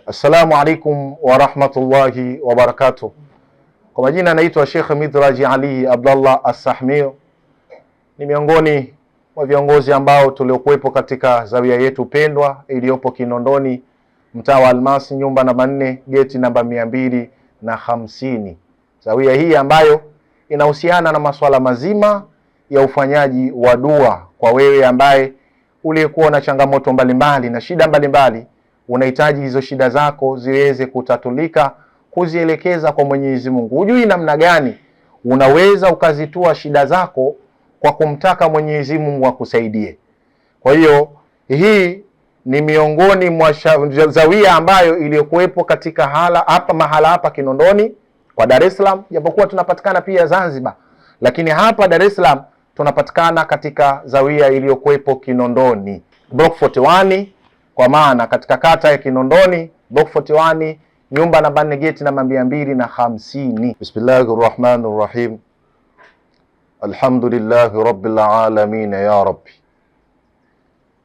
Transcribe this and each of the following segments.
Assalamu alaikum wa rahmatullahi wa barakatuh. Kwa majina naitwa Sheikh Midraji Ali Abdallah As-Sahmio. Ni miongoni mwa viongozi ambao tuliokuwepo katika zawia yetu pendwa iliyopo Kinondoni, mtaa wa Almasi, nyumba namba 4, geti namba 250. Zawia hii ambayo inahusiana na masuala mazima ya ufanyaji wa dua kwa wewe ambaye uliyekuwa na changamoto mbalimbali na shida mbalimbali, unahitaji hizo shida zako ziweze kutatulika, kuzielekeza kwa Mwenyezi Mungu. Hujui namna gani unaweza ukazitua shida zako kwa kumtaka Mwenyezi Mungu akusaidie. Kwa hiyo hii ni miongoni mwa zawia ambayo iliyokuwepo katika mahala hapa Kinondoni kwa Dar es Salaam, japokuwa tunapatikana pia Zanzibar, lakini hapa Dar es Salaam tunapatikana katika zawia iliyokuwepo Kinondoni Block 41, kwa maana katika kata ya Kinondoni Block 41, nyumba namba 4, geti namba 250. Bismillahirrahmanirrahim. Alhamdulillahi rabbil alamin ya rabbi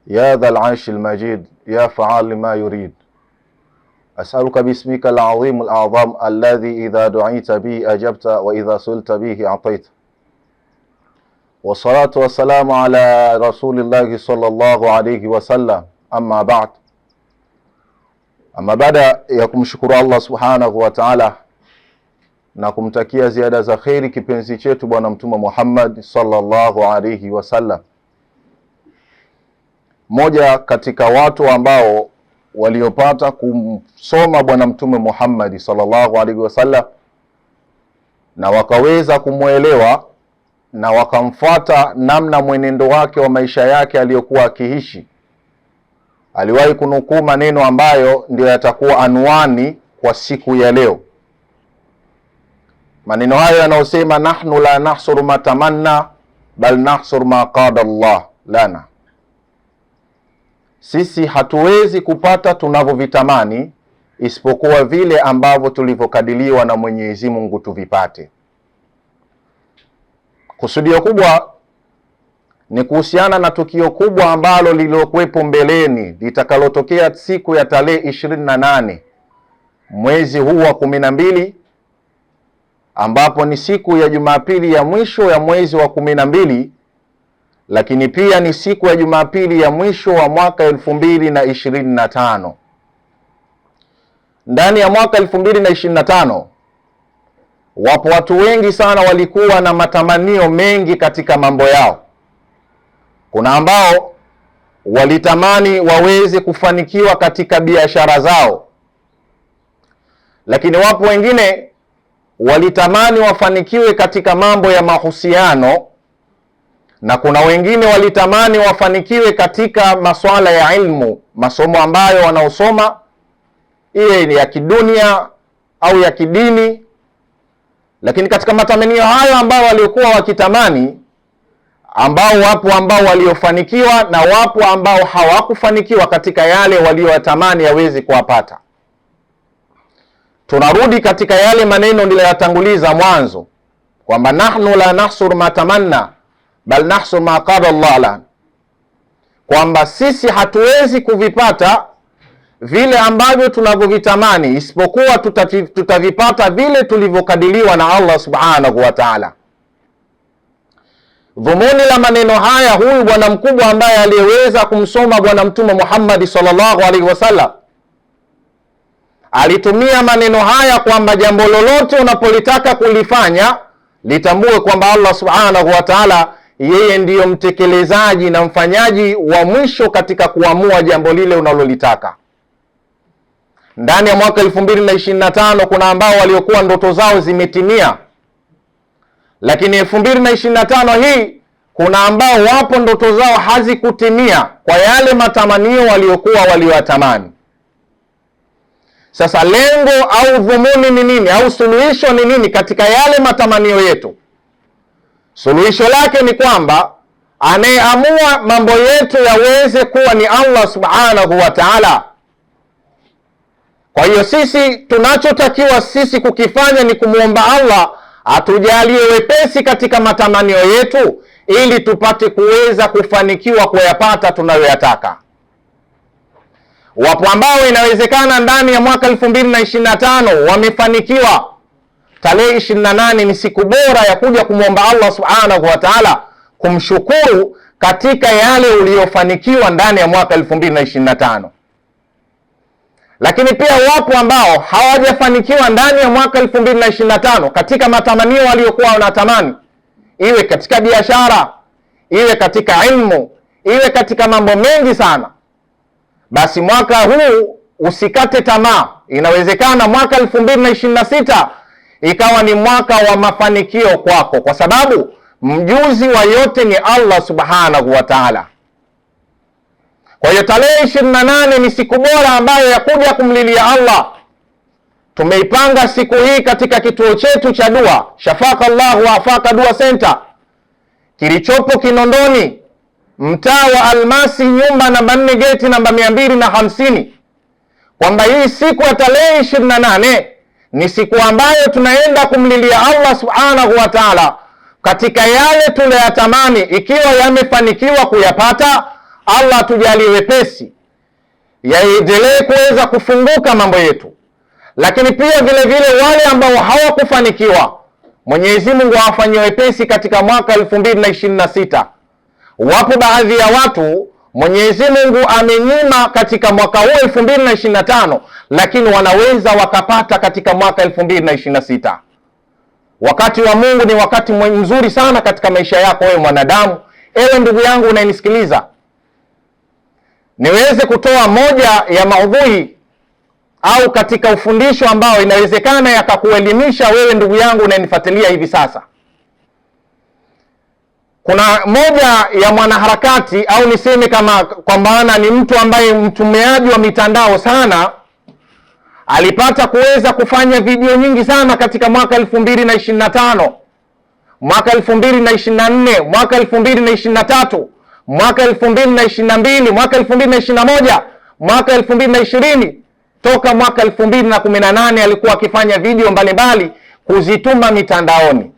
ya dhal arshil majid ya fa'al lima yurid. As'aluka bismika al-azim al-a'zam alladhi idha du'ita bihi ajabta wa idha sulta bihi a'tayta. Wassalatu wassalamu ala rasulillahi sallallahu alayhi wasallam. Amma ba'd. Amma baada ya kumshukuru Allah subhanahu wa ta'ala na kumtakia ziada za khairi kipenzi chetu Bwana Mtume Muhammad sallallahu alayhi wasallam, moja katika watu ambao waliopata kumsoma Bwana Mtume Muhammad sallallahu alayhi wasallam na wakaweza kumuelewa na wakamfuata namna mwenendo wake wa maisha yake aliyokuwa akiishi, aliwahi kunukuu maneno ambayo ndio yatakuwa anwani kwa siku ya leo. Maneno hayo yanayosema, nahnu la nahsuru ma tamanna bal nahsuru ma qada Allah lana. Sisi hatuwezi kupata tunavyovitamani isipokuwa vile ambavyo tulivyokadiliwa na Mwenyezi Mungu tuvipate. Kusudio kubwa ni kuhusiana na tukio kubwa ambalo lililokuwepo mbeleni litakalotokea siku ya tarehe 28 mwezi huu wa 12, ambapo ni siku ya Jumapili ya mwisho ya mwezi wa 12, lakini pia ni siku ya Jumapili ya mwisho wa mwaka 2025. Ndani ya mwaka 2025 wapo watu wengi sana walikuwa na matamanio mengi katika mambo yao. Kuna ambao walitamani waweze kufanikiwa katika biashara zao, lakini wapo wengine walitamani wafanikiwe katika mambo ya mahusiano, na kuna wengine walitamani wafanikiwe katika masuala ya ilmu, masomo ambayo wanaosoma, iwe ni ya kidunia au ya kidini. Lakini katika matamanio hayo ambao waliokuwa wakitamani, wapo ambao waliofanikiwa na wapo ambao hawakufanikiwa katika yale walioyatamani yawezi kuwapata. Tunarudi katika yale maneno niliyoyatanguliza mwanzo kwamba nahnu la nahsur ma tamanna bal nahsur ma qada Allah lana, kwamba sisi hatuwezi kuvipata vile ambavyo tunavyovitamani isipokuwa tutavipata vile tulivyokadiliwa na Allah subhanahu wa ta'ala. Dhumuni la maneno haya, huyu bwana mkubwa ambaye aliyeweza kumsoma Bwana Mtume Muhammad sallallahu alaihi wasallam alitumia maneno haya kwamba jambo lolote unapolitaka kulifanya litambue kwamba Allah subhanahu wa ta'ala yeye ndiyo mtekelezaji na mfanyaji wa mwisho katika kuamua jambo lile unalolitaka. Ndani ya mwaka 2025 kuna ambao waliokuwa ndoto zao zimetimia, lakini 2025 hii kuna ambao wapo ndoto zao hazikutimia kwa yale matamanio walioyatamani. Sasa lengo au dhumuni ni nini, au suluhisho ni nini katika yale matamanio yetu? Suluhisho lake ni kwamba anayeamua mambo yetu yaweze kuwa ni Allah subhanahu wa ta'ala. Kwa hiyo sisi tunachotakiwa sisi kukifanya ni kumwomba Allah atujalie wepesi katika matamanio yetu ili tupate kuweza kufanikiwa kuyapata tunayoyataka. Wapo ambao inawezekana ndani ya mwaka 2025 wamefanikiwa. Tarehe 28 ni siku bora ya kuja kumwomba Allah subhanahu wa ta'ala, kumshukuru katika yale uliyofanikiwa ndani ya mwaka 2025. Lakini pia wapo ambao hawajafanikiwa ndani ya mwaka 2025 katika matamanio waliokuwa wanatamani, iwe katika biashara, iwe katika ilmu, iwe katika mambo mengi sana. Basi mwaka huu usikate tamaa. Inawezekana mwaka 2026 ikawa ni mwaka wa mafanikio kwako, kwa sababu mjuzi wa yote ni Allah subhanahu wa ta'ala. Kwa hiyo tarehe 28 ni siku bora ambayo ya kuja kumlilia Allah. Tumeipanga siku hii katika kituo chetu cha dua Shafaka Allah wa Afaka Dua Center kilichopo Kinondoni, mtaa wa Almasi, nyumba namba 4, geti namba 250, kwamba hii siku ya tarehe 28 ni siku ambayo tunaenda kumlilia Allah subhanahu wa ta'ala katika yale tunayatamani. Ikiwa yamefanikiwa kuyapata, Allah tujalie wepesi, yaendelee kuweza kufunguka mambo yetu. Lakini pia vile vile wale ambao hawakufanikiwa, Mwenyezi Mungu awafanyie wepesi katika mwaka 2026. Wapo baadhi ya watu Mwenyezi Mungu amenyima katika mwaka huu 2025, lakini wanaweza wakapata katika mwaka 2026. Wakati wa Mungu ni wakati mzuri sana katika maisha yako wewe mwanadamu. Ewe ndugu yangu unayenisikiliza, niweze kutoa moja ya maudhui au katika ufundisho ambao inawezekana yakakuelimisha wewe ndugu yangu unayenifuatilia hivi sasa. Kuna moja ya mwanaharakati au niseme kama kwa maana ni mtu ambaye mtumiaji wa mitandao sana, alipata kuweza kufanya video nyingi sana katika mwaka 2025, mwaka 2024, mwaka 2023, mwaka 2022, mwaka 2021, mwaka 2020. Toka mwaka 2018 alikuwa akifanya video mbalimbali kuzituma mitandaoni,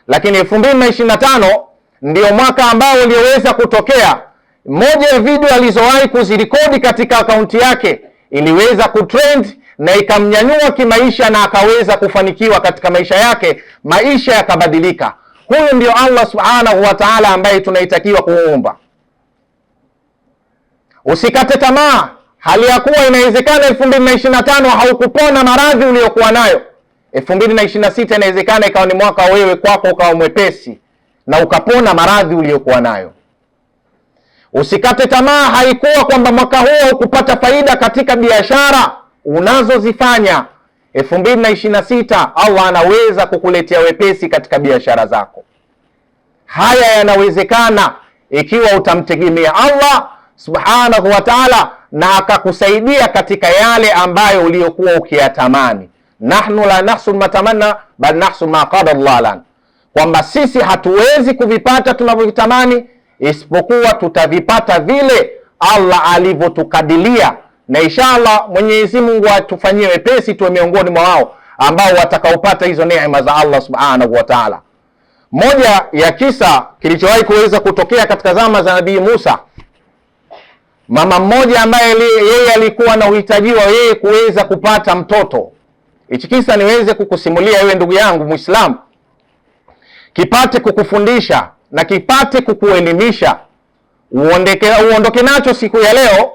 lakini 2025 ndio mwaka ambao ulioweza kutokea moja ya video alizowahi kuzirekodi katika akaunti yake iliweza kutrend na ikamnyanyua kimaisha, na akaweza kufanikiwa katika maisha yake, maisha yakabadilika. Huyu ndio Allah subhanahu wa ta'ala ambaye tunaitakiwa kuomba. Usikate tamaa, hali ya kuwa inawezekana 2025 haukupona maradhi uliyokuwa nayo. 2026 inawezekana ikawa ni mwaka wewe kwako ukawa mwepesi na ukapona maradhi uliyokuwa nayo. Usikate tamaa, haikuwa kwamba mwaka huu hukupata faida katika biashara unazozifanya. 2026 Allah anaweza kukuletea wepesi katika biashara zako. Haya yanawezekana ikiwa utamtegemea Allah subhanahu wa ta'ala na akakusaidia katika yale ambayo uliyokuwa ukiyatamani. Nahnu la nahsul matamanna bal nahsul ma qada Allah lana, kwamba sisi hatuwezi kuvipata tunavyovitamani, isipokuwa tutavipata vile Allah alivyotukadilia. Na inshallah Mwenyezi Mungu atufanyie wepesi tuwe miongoni mwa wao ambao watakaopata hizo neema za Allah subhanahu wa ta'ala. Moja ya kisa kilichowahi kuweza kutokea katika zama za Nabii Musa, mama mmoja ambaye yeye alikuwa na uhitaji wa yeye kuweza kupata mtoto. Hichi kisa niweze kukusimulia wewe ndugu yangu Muislamu, kipate kukufundisha na kipate kukuelimisha, uondoke nacho siku ya leo,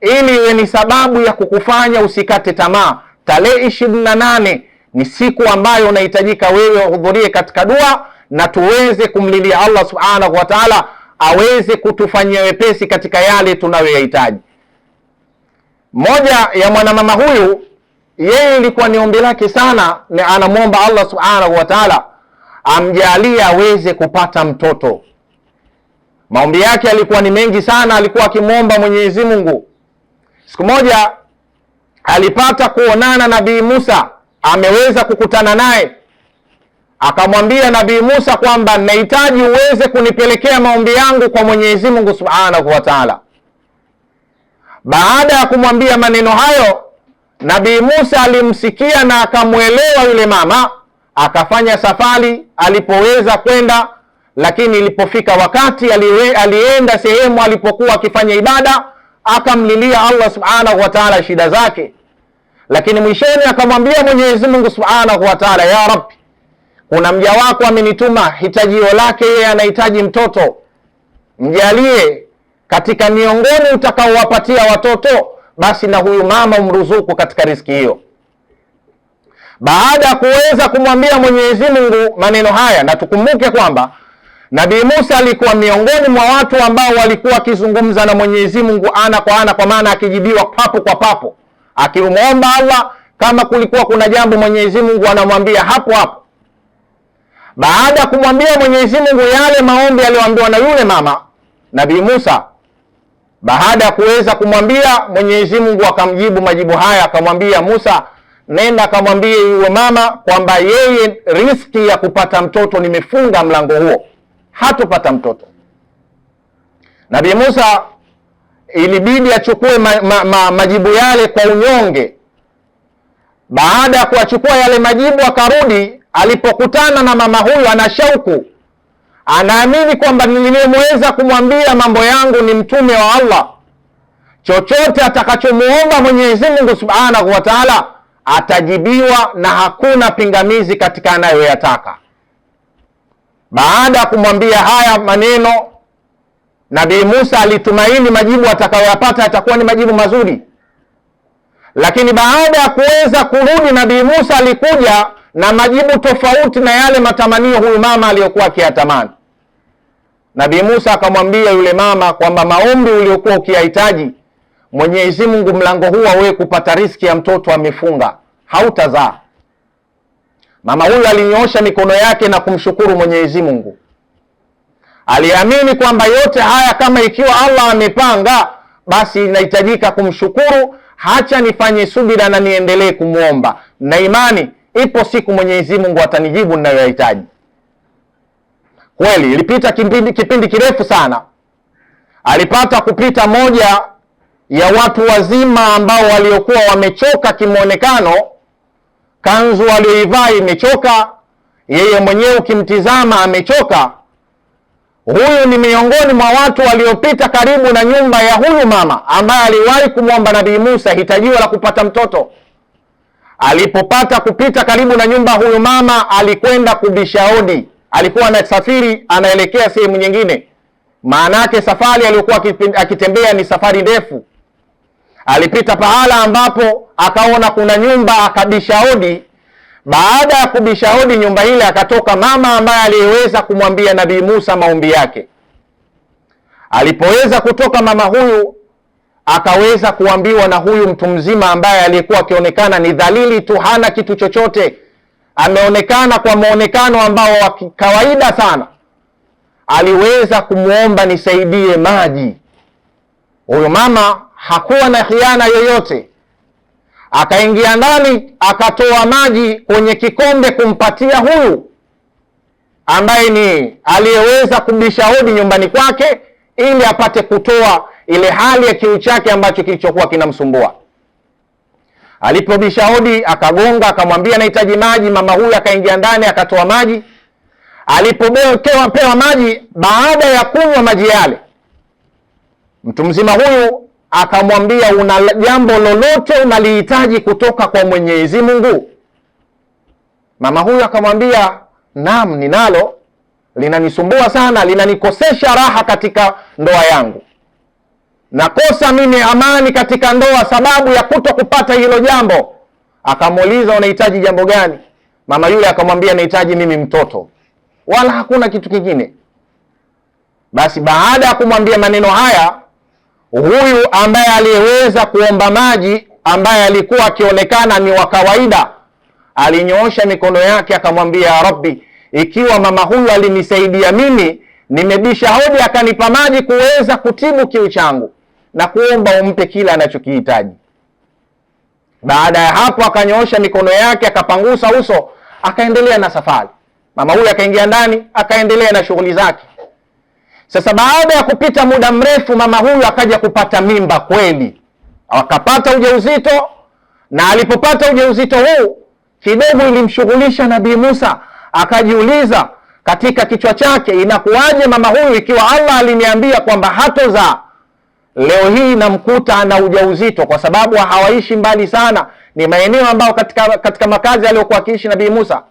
ili iwe ni sababu ya kukufanya usikate tamaa. Tarehe 28 ni siku ambayo unahitajika wewe uhudhurie katika dua na tuweze kumlilia Allah subhanahu wa ta'ala aweze kutufanyia wepesi katika yale tunayoyahitaji. Moja ya mwanamama huyu, yeye ilikuwa ni ombi lake sana, na anamwomba Allah subhanahu wa ta'ala amjalie aweze kupata mtoto. Maombi yake alikuwa ni mengi sana, alikuwa akimwomba Mwenyezi Mungu. Siku moja alipata kuonana Nabii Musa, ameweza kukutana naye, akamwambia Nabii Musa kwamba nahitaji uweze kunipelekea maombi yangu kwa Mwenyezi Mungu subhanahu wa ta'ala. Baada ya kumwambia maneno hayo, Nabii Musa alimsikia na akamwelewa yule mama, akafanya safari alipoweza kwenda. Lakini ilipofika wakati alienda sehemu alipokuwa akifanya ibada, akamlilia Allah subhanahu wa ta'ala shida zake, lakini mwishoni akamwambia Mwenyezi Mungu subhanahu wa ta'ala, ya Rabbi, kuna mja wako amenituma hitajio lake, yeye anahitaji mtoto, mjalie katika miongoni utakaowapatia watoto, basi na huyu mama umruzuku katika riziki hiyo. Baada ya kuweza kumwambia Mwenyezi Mungu maneno haya, na tukumbuke kwamba Nabii Musa alikuwa miongoni mwa watu ambao walikuwa wakizungumza na Mwenyezi Mungu ana kwa ana, kwa maana akijibiwa papo kwa papo, akimwomba Allah kama kulikuwa kuna jambo Mwenyezi Mungu anamwambia hapo hapo. Baada ya kumwambia Mwenyezi Mungu yale maombi aliyoambiwa na yule mama Nabii Musa, baada ya kuweza kumwambia, Mwenyezi Mungu akamjibu majibu haya, akamwambia Musa, nenda akamwambie yule mama kwamba yeye riski ya kupata mtoto nimefunga mlango huo, hatopata mtoto. Nabii Musa ilibidi achukue majibu yale kwa unyonge. Baada ya kuachukua yale majibu, akarudi. Alipokutana na mama huyu, ana shauku, anaamini kwamba nilimeweza kumwambia mambo yangu ni mtume wa Allah, chochote atakachomuomba Mwenyezi Mungu subhanahu wa ta'ala atajibiwa na hakuna pingamizi katika anayoyataka. Baada ya kumwambia haya maneno, Nabii Musa alitumaini majibu atakayoyapata atakuwa ni majibu mazuri, lakini baada ya kuweza kurudi, Nabii Musa alikuja na majibu tofauti na yale matamanio huyu mama aliyokuwa akiyatamani. Nabii Musa akamwambia yule mama kwamba maombi uliokuwa ukiyahitaji, Mwenyezi Mungu mlango huu wewe kupata riziki ya mtoto amefunga, hautazaa. Mama huyu alinyoosha mikono yake na kumshukuru Mwenyezi Mungu. Aliamini kwamba yote haya kama ikiwa Allah amepanga, basi inahitajika kumshukuru, hacha nifanye subira na niendelee kumwomba, na imani ipo siku Mwenyezi Mungu atanijibu ninayohitaji. Kweli ilipita kipindi kirefu sana. Alipata kupita moja ya watu wazima ambao waliokuwa wamechoka kimuonekano, kanzu aliyoivaa imechoka, yeye mwenyewe ukimtizama amechoka. Huyu ni miongoni mwa watu waliopita karibu na nyumba ya huyu mama ambaye aliwahi kumwomba Nabii Musa hitajio la kupata mtoto. Alipopata kupita karibu na nyumba huyu mama, alikwenda kubisha hodi. Alikuwa anasafiri anaelekea sehemu nyingine, maana yake safari aliyokuwa akitembea ni safari ndefu. Alipita pahala ambapo akaona kuna nyumba, akabisha hodi. Baada ya kubisha hodi nyumba ile, akatoka mama ambaye aliweza kumwambia Nabii Musa maombi yake. Alipoweza kutoka mama huyu, akaweza kuambiwa na huyu mtu mzima ambaye aliyekuwa akionekana ni dhalili tu, hana kitu chochote, ameonekana kwa muonekano ambao wa kawaida sana. Aliweza kumwomba nisaidie maji. Huyu mama hakuwa na khiana yoyote, akaingia ndani akatoa maji kwenye kikombe kumpatia huyu ambaye ni aliyeweza kubisha hodi nyumbani kwake, ili apate kutoa ile hali ya kiu chake ambacho kilichokuwa kinamsumbua. Alipobisha hodi, akagonga, akamwambia nahitaji maji. Mama huyu akaingia ndani akatoa maji. Alipopewa maji, baada ya kunywa maji yale, mtu mzima huyu akamwambia, una jambo lolote unalihitaji kutoka kwa Mwenyezi Mungu? Mama huyu akamwambia, naam, ninalo, linanisumbua sana, linanikosesha raha katika ndoa yangu, nakosa mimi amani katika ndoa sababu ya kuto kupata hilo jambo. Akamuuliza, unahitaji jambo gani? Mama yule akamwambia, nahitaji mimi mtoto, wala hakuna kitu kingine. Basi baada ya kumwambia maneno haya, huyu ambaye aliyeweza kuomba maji, ambaye alikuwa akionekana ni wa kawaida, alinyoosha mikono yake akamwambia, ya Rabbi, ikiwa mama huyu alinisaidia mimi, nimebisha hodi akanipa maji kuweza kutibu kiu changu, na kuomba umpe kila anachokihitaji. Baada ya hapo akanyoosha mikono yake akapangusa uso, akaendelea na safari. Mama huyu akaingia ndani akaendelea na shughuli zake. Sasa baada ya kupita muda mrefu, mama huyu akaja kupata mimba kweli, akapata ujauzito. Na alipopata ujauzito huu, kidogo ilimshughulisha Nabii Musa. Akajiuliza katika kichwa chake, inakuwaje mama huyu ikiwa Allah aliniambia kwamba hatozaa, leo hii namkuta ana ujauzito, kwa sababu hawaishi mbali sana, ni maeneo ambayo katika makazi aliyokuwa akiishi Nabii Musa.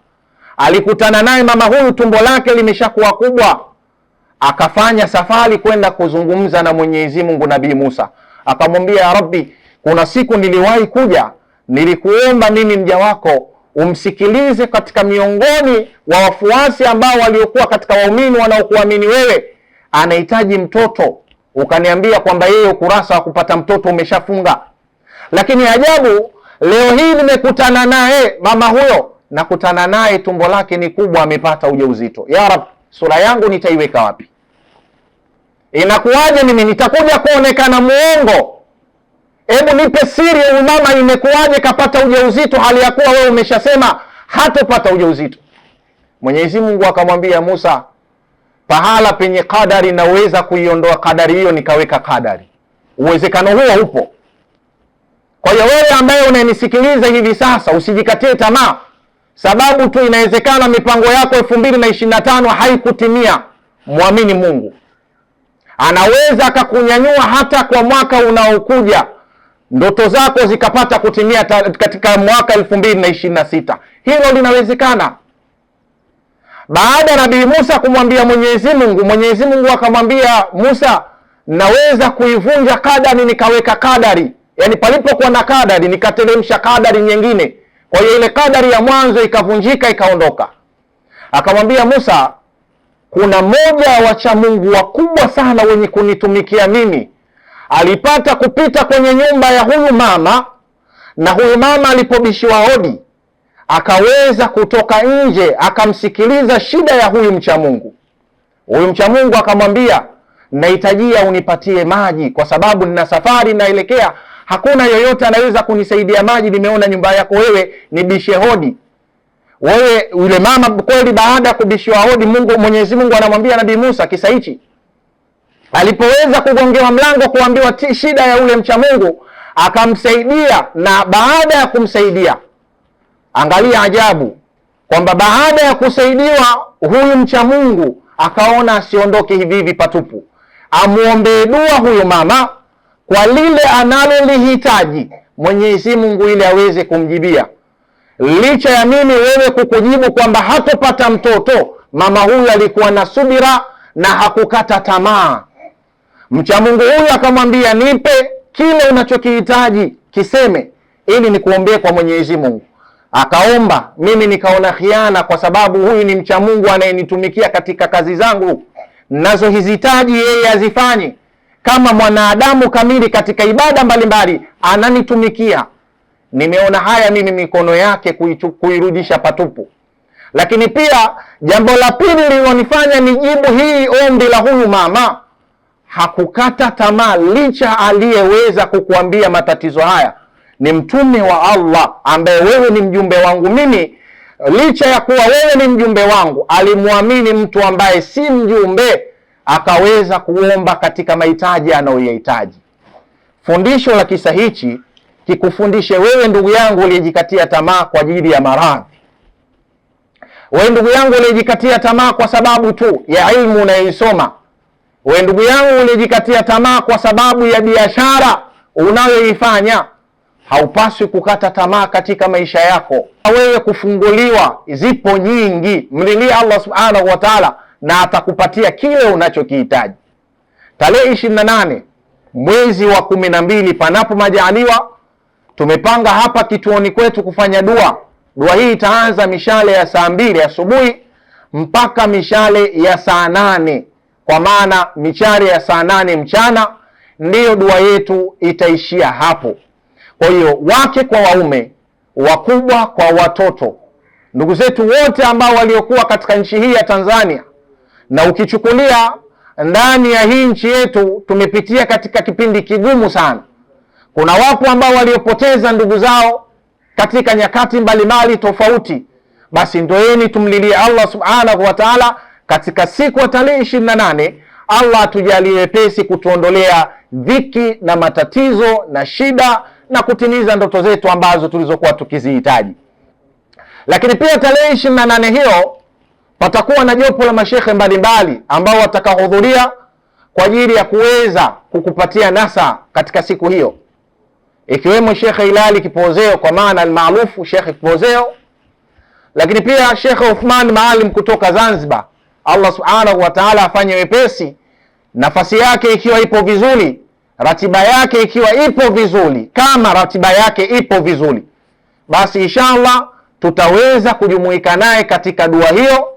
Alikutana naye mama huyu, tumbo lake limeshakuwa kubwa, akafanya safari kwenda kuzungumza na Mwenyezi Mungu. Nabii Musa akamwambia, ya Rabbi, kuna siku niliwahi kuja, nilikuomba mimi mja wako umsikilize katika miongoni wa wafuasi ambao waliokuwa katika waumini wanaokuamini wewe, anahitaji mtoto, ukaniambia kwamba yeye ukurasa wa kupata mtoto umeshafunga. Lakini ajabu, leo hii nimekutana naye mama huyo, nakutana naye tumbo lake ni kubwa, amepata ujauzito. Ya Rab, sura yangu nitaiweka wapi? Inakuwaje mimi nitakuja kuonekana muongo? Hebu nipe siri, huyu mama imekuwaje kapata ujauzito hali ya kuwa wewe umeshasema hatopata ujauzito? Mwenyezi Mungu akamwambia Musa, pahala penye kadari naweza kuiondoa kadari hiyo nikaweka kadari. Uwezekano huo upo. Kwa hiyo wewe ambaye unanisikiliza hivi sasa, usijikatie tamaa, sababu tu inawezekana mipango yako 2025 haikutimia. Muamini Mungu, anaweza akakunyanyua hata kwa mwaka unaokuja, ndoto zako zikapata kutimia katika mwaka 2026. Hilo linawezekana. Baada ya Nabii Musa kumwambia Mwenyezi Mungu, Mwenyezi Mungu akamwambia Musa, naweza kuivunja kadari nikaweka kadari, yani palipokuwa na kadari nikateremsha kadari nyingine. Kwa hiyo ile kadari ya mwanzo ikavunjika ikaondoka. Akamwambia Musa, kuna mmoja wa wacha Mungu wakubwa sana wenye kunitumikia mimi, alipata kupita kwenye nyumba ya huyu mama, na huyu mama alipobishiwa hodi akaweza kutoka nje akamsikiliza shida ya huyu mcha Mungu. Huyu mcha Mungu akamwambia, nahitajia unipatie maji kwa sababu nina safari naelekea, hakuna yoyote anaweza kunisaidia maji, nimeona nyumba yako wewe, nibishe hodi. Wewe yule mama kweli, baada ya kubishiwa hodi, Mwenyezi Mungu anamwambia Nabii Musa kisa hichi. Alipoweza kugongewa mlango kuambiwa shida ya ule mcha Mungu, akamsaidia, na baada ya kumsaidia, angalia ajabu, kwamba baada ya kusaidiwa huyu mcha Mungu akaona asiondoke hivi hivi patupu, amuombee dua huyu mama kwa lile analolihitaji Mwenyezi Mungu ili aweze kumjibia. Licha ya mimi wewe kukujibu kwamba hatopata mtoto, mama huyu alikuwa na subira na hakukata tamaa. Mcha Mungu huyu akamwambia, nipe kile unachokihitaji kiseme ili nikuombee kwa Mwenyezi Mungu. Akaomba, mimi nikaona khiana, kwa sababu huyu ni mcha Mungu anayenitumikia katika kazi zangu nazozihitaji yeye azifanye kama mwanadamu kamili katika ibada mbalimbali, ananitumikia. Nimeona haya mimi mikono yake kuirudisha patupu. Lakini pia jambo la pili lililonifanya nijibu hii ombi la huyu mama, hakukata tamaa. Licha aliyeweza kukuambia matatizo haya ni mtume wa Allah ambaye wewe ni mjumbe wangu mimi, licha ya kuwa wewe ni mjumbe wangu, alimwamini mtu ambaye si mjumbe, akaweza kuomba katika mahitaji anayoyahitaji. Fundisho la kisa hichi kikufundishe wewe ndugu yangu uliyejikatia tamaa kwa ajili ya maradhi. Wewe ndugu yangu uliyejikatia tamaa kwa sababu tu ya ilmu unayoisoma. Wewe ndugu yangu uliyejikatia tamaa kwa sababu ya biashara unayoifanya. Haupaswi kukata tamaa katika maisha yako. Wewe kufunguliwa zipo nyingi. Mlilie Allah subhanahu wa ta'ala na atakupatia kile unachokihitaji. Tarehe 28 mwezi wa 12 panapo majaliwa, tumepanga hapa kituoni kwetu kufanya dua. Dua hii itaanza mishale ya saa 2 asubuhi mpaka mishale ya saa 8, kwa maana mishale ya saa 8 mchana ndiyo dua yetu itaishia hapo. Kwa hiyo wake kwa waume, wakubwa kwa watoto, ndugu zetu wote ambao waliokuwa katika nchi hii ya Tanzania, na ukichukulia ndani ya hii nchi yetu tumepitia katika kipindi kigumu sana. Kuna wapo ambao waliopoteza ndugu zao katika nyakati mbalimbali tofauti. Basi ndoeni tumlilie Allah subhanahu wa ta'ala katika siku ya tarehe 28, Allah atujalie wepesi kutuondolea dhiki na matatizo na shida na kutimiza ndoto zetu ambazo tulizokuwa tukizihitaji. Lakini pia tarehe 28 hiyo patakuwa na jopo la mashehe mbalimbali ambao watakaohudhuria kwa ajili ya kuweza kukupatia nasa katika siku hiyo, ikiwemo Sheikh Hilali Kipozeo kwa maana almaarufu Sheikh Kipozeo, lakini pia Sheikh Uthman Maalim kutoka Zanzibar. Allah subhanahu wa ta'ala afanye wepesi, nafasi yake ikiwa ipo vizuri, ratiba yake ikiwa ipo vizuri. Kama ratiba yake ipo vizuri, basi inshallah tutaweza kujumuika naye katika dua hiyo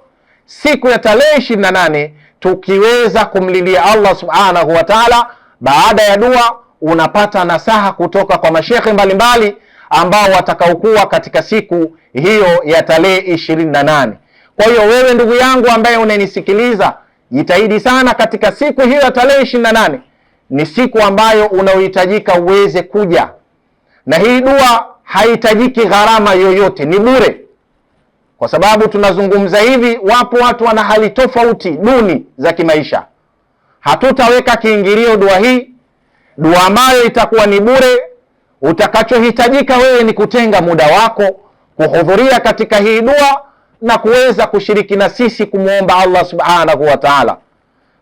siku ya tarehe 28, tukiweza kumlilia Allah subhanahu wa ta'ala. Baada ya dua unapata nasaha kutoka kwa mashekhe mbalimbali ambao watakaokuwa katika siku hiyo ya tarehe 28. Kwa hiyo wewe ndugu yangu ambaye unanisikiliza, jitahidi sana katika siku hiyo ya tarehe 28. Ni siku ambayo unaohitajika uweze kuja, na hii dua haihitajiki gharama yoyote, ni bure. Kwa sababu tunazungumza hivi, wapo watu wana hali tofauti duni za kimaisha. Hatutaweka kiingilio dua hii, dua ambayo itakuwa ni bure. Utakachohitajika wewe ni kutenga muda wako kuhudhuria katika hii dua na kuweza kushiriki na sisi kumuomba Allah subhanahu wa ta'ala.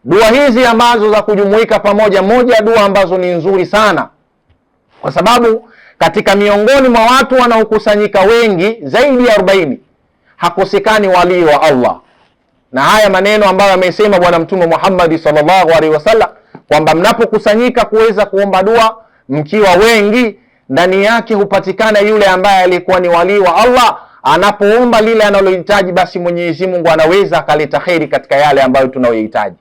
Dua hizi ambazo za kujumuika pamoja, moja dua ambazo ni nzuri sana, kwa sababu katika miongoni mwa watu wanaokusanyika wengi zaidi ya 40 hakosekani walii wa Allah. Na haya maneno ambayo amesema Bwana Mtume Muhammad sallallahu alaihi wasallam kwamba mnapokusanyika kuweza kuomba dua mkiwa wengi, ndani yake hupatikana yule ambaye alikuwa ni walii wa Allah. Anapoomba lile anallohitaji, basi Mwenyezi Mungu anaweza akaleta kheri katika yale ambayo tunayohitaji.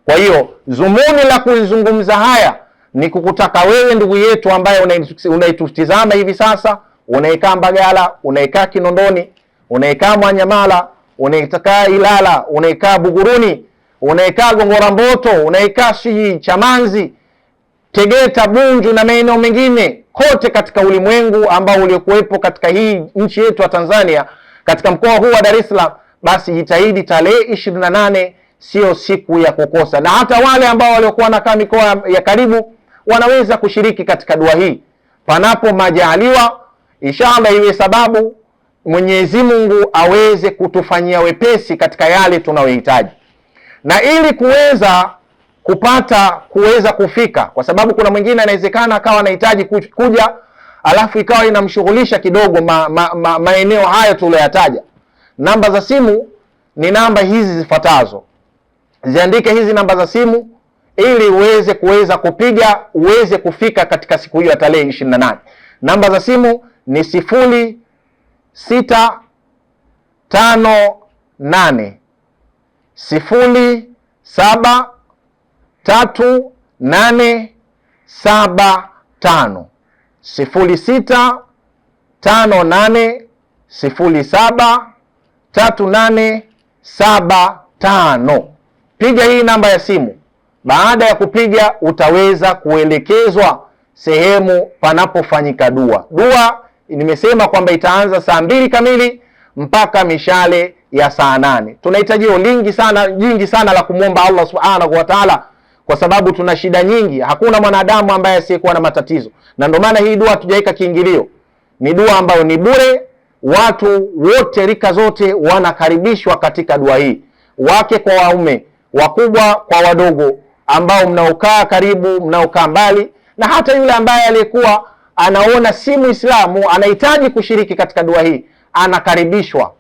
Kwa hiyo dhumuni la kuzungumza haya ni kukutaka wewe ndugu yetu ambaye unaitutizama hivi sasa, unaikaa Mbagala, unaikaa Kinondoni, unaikaa Mwanyamala, unaikaa Ilala, unaikaa Buguruni, unaikaa Gongo la Mboto, unaikaa Chamanzi, Tegeta, Bunju na maeneo mengine kote katika ulimwengu ambao uliokuwepo katika hii nchi yetu ya Tanzania, katika mkoa huu wa Dar es Salaam, basi jitahidi tarehe 28 sio siku ya kukosa. Na hata wale ambao waliokuwa wanakaa mikoa ya karibu wanaweza kushiriki katika dua hii panapo majaliwa, inshallah iwe sababu Mwenyezi Mungu aweze kutufanyia wepesi katika yale tunayohitaji. Na ili kuweza kufika, kwa sababu kuna mwingine anawezekana akawa anahitaji kuja alafu ikawa inamshughulisha kidogo maeneo haya tuliyoyataja. Namba za simu ni namba hizi zifuatazo. Ziandike hizi namba za simu ili kuweza kupiga, uweze kufika katika siku hiyo ya tarehe 28. Namba za simu ni 0658 073875 0658073875. Piga hii namba ya simu. Baada ya kupiga utaweza kuelekezwa sehemu panapofanyika dua. Dua nimesema kwamba itaanza saa 2 kamili mpaka mishale ya saa 8. Tunahitaji jingi sana la kumwomba Allah subhanahu wa ta'ala, kwa sababu tuna shida nyingi. Hakuna mwanadamu ambaye asiyekuwa na matatizo, na ndio maana hii dua hatujaweka kiingilio. Ni dua ambayo ni bure. Watu wote, rika zote wanakaribishwa katika dua hii, wake kwa waume, wakubwa kwa wadogo, ambao mnaokaa karibu, mnaokaa mbali, na hata yule ambaye alikuwa anaona si Muislamu anahitaji kushiriki katika dua hii, anakaribishwa.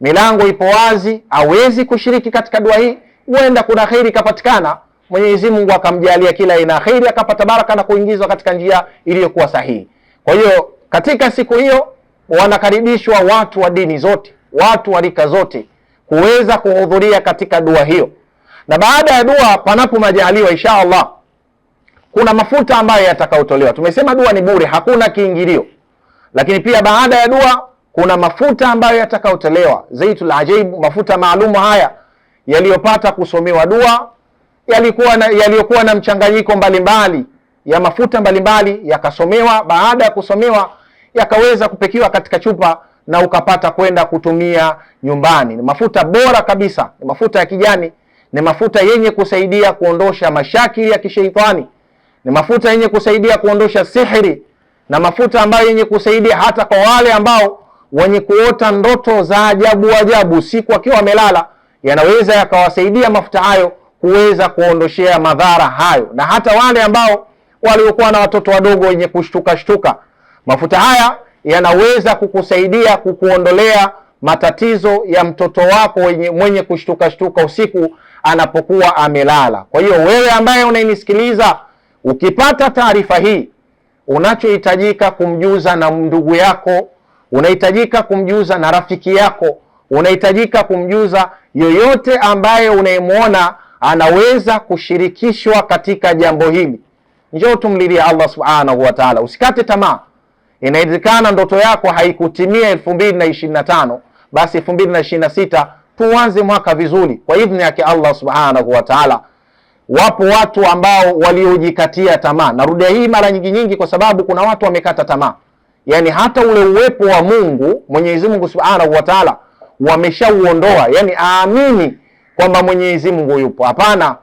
Milango ipo wazi, hawezi kushiriki katika dua hii. Huenda kuna kheri ikapatikana, Mwenyezi Mungu akamjalia kila ina kheri, akapata baraka na kuingizwa katika njia iliyokuwa sahihi. Kwa hiyo katika siku hiyo wanakaribishwa watu wa dini zote, watu wa rika zote kuweza kuhudhuria katika dua hiyo. Na baada ya dua, panapo majaliwa, inshallah kuna mafuta ambayo yatakayotolewa. Tumesema dua ni bure, hakuna kiingilio. Lakini pia baada ya dua kuna mafuta ambayo yatakayotolewa, Zaitul Ajaib, mafuta maalumu haya yaliyopata kusomewa dua, yaliyokuwa na mchanganyiko mbalimbali ya mafuta mbalimbali, yakasomewa. Baada ya kusomewa yakaweza kupekiwa katika chupa na ukapata kwenda kutumia nyumbani. Ni mafuta bora kabisa, ni mafuta ya kijani, ni mafuta yenye kusaidia kuondosha mashakili ya kishaitani, ni mafuta yenye kusaidia kuondosha sihiri, na mafuta ambayo yenye kusaidia hata kwa wale ambao wenye kuota ndoto za ajabu usiku wakiwa wamelala, yanaweza yakawasaidia mafuta hayo kuweza kuondoshea madhara hayo. Na hata wale ambao waliokuwa na watoto wadogo wenye kushtuka, mafuta haya yanaweza kukusaidia kukuondolea matatizo ya mtoto wako mwenye kushtuka usiku anapokuwa amelala. Kwa hiyo wewe ambaye unanisikiliza, ukipata taarifa hii, unachohitajika kumjuza na ndugu yako, unahitajika kumjuza na rafiki yako, unahitajika kumjuza yoyote ambaye unayemwona anaweza kushirikishwa katika jambo hili. Njoo tumlilie Allah subhanahu wa ta'ala. Usikate tamaa. Inawezekana ndoto yako haikutimia 2025, basi 2026 tuanze mwaka vizuri kwa idhini yake Allah subhanahu wa ta'ala. Wapo watu ambao waliojikatia tamaa. Narudia hii mara nyingi kwa sababu kuna watu wamekata tamaa. Yani hata ule uwepo wa Mungu, Mwenyezi Mungu subhanahu wa ta'ala, wameshauondoa. Yani aamini kwamba Mwenyezi Mungu yupo. Hapana,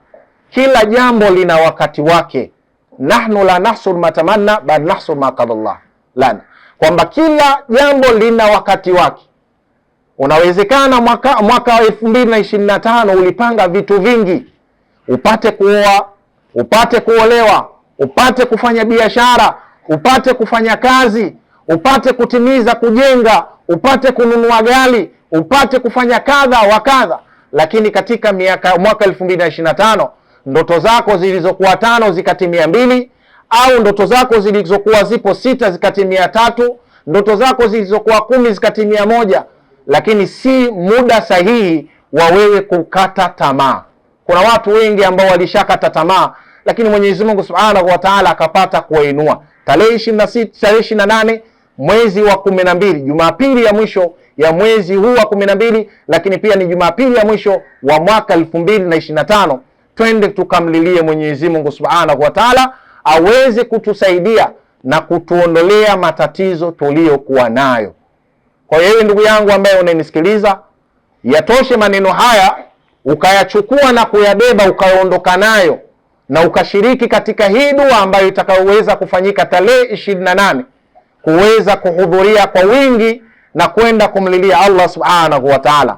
kila jambo lina wakati wake. Nahnu la nahsul matamanna bal nahsul ma qadallah lana, kwamba kila jambo lina wakati wake. Unawezekana mwaka wa 2025 ulipanga vitu vingi, upate kuoa, upate kuolewa, upate kufanya biashara, upate kufanya kazi, upate kutimiza kujenga, upate kununua gari, upate kufanya kadha wa kadha. Lakini katika mwaka 2025 ndoto zako zilizokuwa 5 zikatimia 2, au ndoto zako zilizokuwa zipo 6 zikatimia 3, ndoto zako zilizokuwa 10 zikatimia 1. Lakini si muda sahihi wa wewe kukata tamaa. Kuna watu wengi ambao walishakata tamaa, lakini Mwenyezi Mungu Subhanahu wa Ta'ala akapata kuwainua. Tarehe 28 mwezi wa 12, Jumapili ya mwisho ya mwezi huu wa 12, lakini pia ni Jumapili ya mwisho wa mwaka 2025. Twende tukamlilie Mwenyezi Mungu Subhanahu wa Ta'ala aweze kutusaidia na kutuondolea matatizo tuliyokuwa nayo. Kwa hiyo ndugu yangu ambaye unanisikiliza, yatoshe maneno haya ukayachukua na kuyabeba ukaondoka nayo na ukashiriki katika hii dua ambayo itakayoweza kufanyika tarehe 28, kuweza kuhudhuria kwa wingi na kwenda kumlilia Allah Subhanahu wa Ta'ala.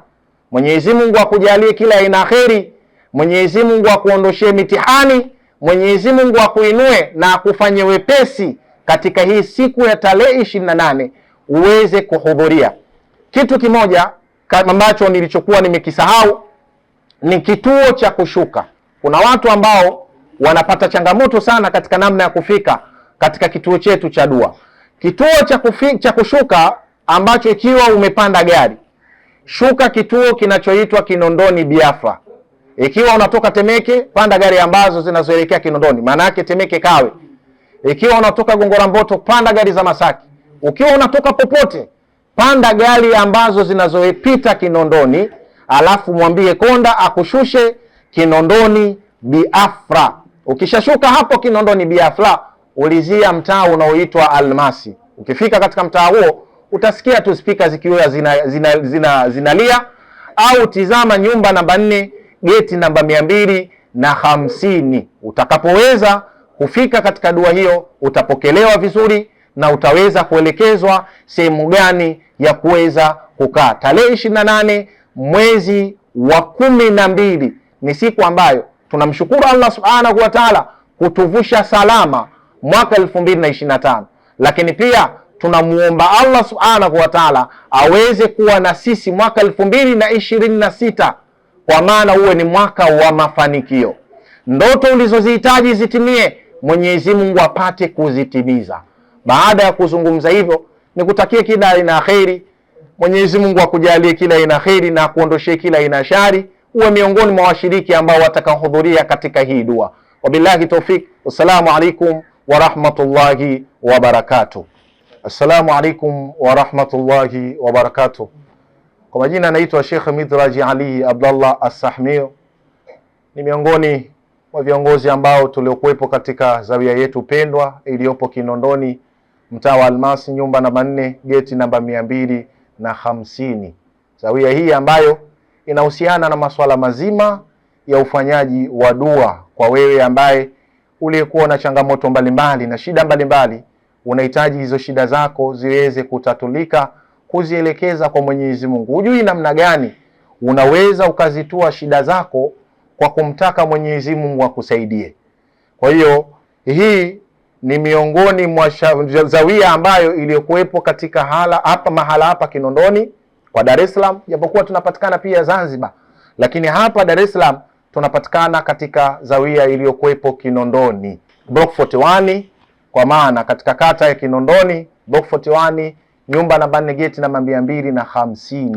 Mwenyezi Mungu akujalie kila aina kheri, Mwenyezi Mungu akuondoshie mitihani, Mwenyezi Mungu akuinue na akufanye wepesi katika hii siku ya tarehe 28 uweze kuhudhuria. Kitu kimoja ambacho nilichokuwa nimekisahau ni kituo cha kushuka. Kuna watu ambao wanapata changamoto sana katika namna ya kufika katika kituo chetu cha dua. Kituo cha kushuka ambacho, ikiwa umepanda gari, shuka kituo kinachoitwa Kinondoni Biafra. Ikiwa unatoka Temeke, panda gari ambazo zinazoelekea Kinondoni, maana yake Temeke Kawe. Ikiwa unatoka Gongo la Mboto, panda gari za Masaki. Ukiwa unatoka popote, panda gari ambazo zinazopita Kinondoni, alafu mwambie konda akushushe Kinondoni Biafra. Ukishashuka hapo Kinondoni Biafra, ulizia mtaa unaoitwa Almasi. Ukifika katika mtaa huo, utasikia tu spika zikiwa zinalia, au tizama nyumba namba 4, geti namba 250. Utakapoweza kufika katika dua hiyo, utapokelewa vizuri na utaweza kuelekezwa sehemu gani ya kuweza kukaa. Tarehe 28 mwezi wa 12 ni siku ambayo tunamshukuru Allah Subhanahu wa Ta'ala kutuvusha salama mwaka 2025, lakini pia tunamuomba Allah Subhanahu wa Ta'ala aweze kuwa na sisi mwaka 2026, kwa maana uwe ni mwaka wa mafanikio. Ndoto ulizozihitaji zitimie, Mwenyezi Mungu apate kuzitimiza. Baada ya kuzungumza hivyo, nikutakie kila aina kheri. Mwenyezi Mungu akujalie kila aina kheri na kuondoshie kila aina shari. Uwe miongoni mwa washiriki ambao watakaohudhuria katika hii dua. Wabillahi tawfik. Wassalamu alaikum wa rahmatullahi wa barakatuh. Assalamu alaikum wa rahmatullahi wa barakatuh. Kwa majina naitwa Sheikh Midraji Ali Abdallah As-Sahmio. Ni miongoni mwa viongozi ambao tuliokuwepo katika zawia yetu pendwa iliyopo Kinondoni, mtaa wa Almasi, nyumba namba 4, geti namba 250. Zawia hii ambayo inahusiana na masuala mazima ya ufanyaji wa dua kwa wewe ambaye uliyekuwa na changamoto mbalimbali na shida mbalimbali, unahitaji hizo shida zako ziweze kutatulika, kuzielekeza kwa Mwenyezi Mungu. Hujui namna gani unaweza ukazitua shida zako kwa kumtaka Mwenyezi Mungu akusaidie. Kwa hiyo hii ni miongoni mwa zawia ambayo iliyokuwepo katika mahala hapa Kinondoni kwa Dar es Salaam, japokuwa tunapatikana pia Zanzibar, lakini hapa Dar es Salaam tunapatikana katika zawia iliyokuwepo Kinondoni Block 41, kwa maana katika kata ya Kinondoni Block 41 nyumba namba 4 geti namba 250.